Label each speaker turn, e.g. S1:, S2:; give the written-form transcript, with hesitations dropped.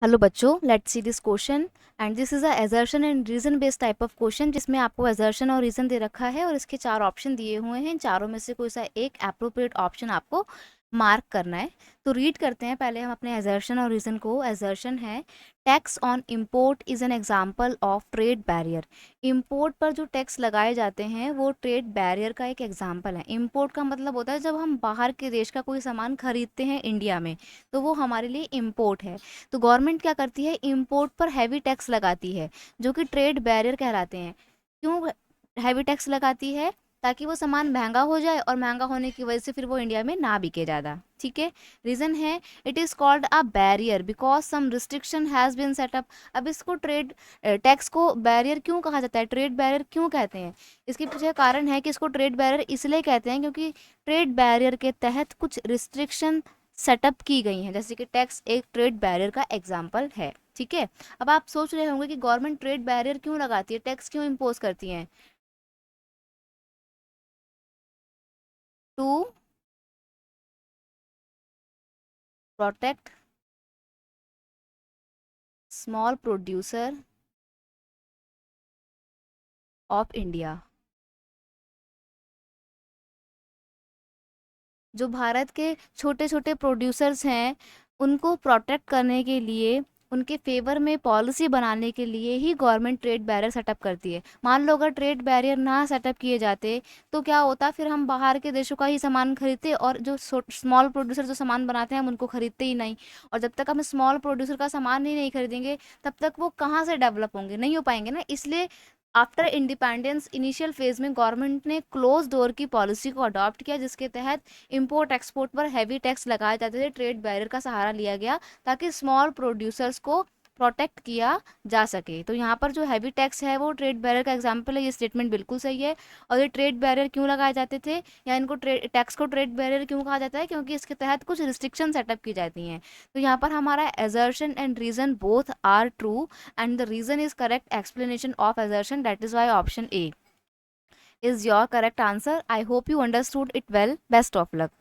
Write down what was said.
S1: Hello बच्चों, let's see this question and this is a assertion and reason based type of question जिसमें आपको assertion और reason दे रखा है और इसके चार ऑप्शन दिए हुए हैं। इन चारों में से कोई सा एक एप्रोप्रिएट ऑप्शन आपको मार्क करना है। तो रीड करते हैं पहले हम अपने assertion और रीजन को। assertion है tax on import is an example of trade barrier. Import पर जो टैक्स लगाए जाते हैं वो ट्रेड बैरियर का एक एग्जाम्पल है। इम्पोर्ट का मतलब होता है जब हम बाहर के देश का कोई सामान खरीदते हैं इंडिया में, तो वो हमारे लिए इम्पोर्ट है। तो गवर्नमेंट क्या करती है, इंपोर्ट पर हैवी टैक्स लगाती है जो कि ट्रेड बैरियर कहलाते हैं। क्यों हैवी टैक्स लगाती है? ताकि वो सामान महंगा हो जाए और महंगा होने की वजह से फिर वो इंडिया में ना बिके ज़्यादा। ठीक है। रीज़न है it is called a barrier because some restriction has been set up. अब इसको ट्रेड टैक्स को बैरियर क्यों कहा जाता है, ट्रेड बैरियर क्यों कहते हैं? इसके पीछे कारण है कि इसको ट्रेड बैरियर इसलिए कहते हैं क्योंकि ट्रेड बैरियर के तहत कुछ रिस्ट्रिक्शन सेटअप की गई हैं, जैसे कि टैक्स एक ट्रेड बैरियर का एग्जाम्पल है। ठीक है। अब आप सोच रहे होंगे कि गवर्नमेंट ट्रेड बैरियर क्यों लगाती है, टैक्स क्यों इम्पोज करती है? To protect small producer of India. जो भारत के छोटे छोटे प्रोड्यूसर्स हैं उनको प्रोटेक्ट करने के लिए, उनके फेवर में पॉलिसी बनाने के लिए ही गवर्नमेंट ट्रेड बैरियर सेटअप करती है। मान लो अगर ट्रेड बैरियर ना सेटअप किए जाते तो क्या होता, फिर हम बाहर के देशों का ही सामान खरीदते और जो स्मॉल प्रोड्यूसर जो सामान बनाते हैं हम उनको खरीदते ही नहीं। और जब तक हम स्मॉल प्रोड्यूसर का सामान ही नहीं खरीदेंगे तब तक वो कहाँ से डेवलप होंगे, नहीं हो पाएंगे ना। इसलिए आफ्टर इंडिपेंडेंस इनिशियल फेज में गवर्नमेंट ने क्लोज डोर की पॉलिसी को अडॉप्ट किया जिसके तहत इंपोर्ट एक्सपोर्ट पर हैवी टैक्स लगाए जाते थे, ट्रेड बैरियर का सहारा लिया गया ताकि स्मॉल प्रोड्यूसर्स को प्रोटेक्ट किया जा सके। तो यहाँ पर जो हैवी टैक्स है वो ट्रेड बैरियर का एग्जाम्पल है, ये स्टेटमेंट बिल्कुल सही है। और ये ट्रेड बैरियर क्यों लगाए जाते थे या इनको टैक्स को ट्रेड बैरियर क्यों कहा जाता है, क्योंकि इसके तहत कुछ रिस्ट्रिक्शन सेटअप की जाती हैं। तो यहाँ पर हमारा assertion and reason both are true and the reason is correct explanation of assertion, that is why option A is your correct answer. I hope you understood it well. Best of luck.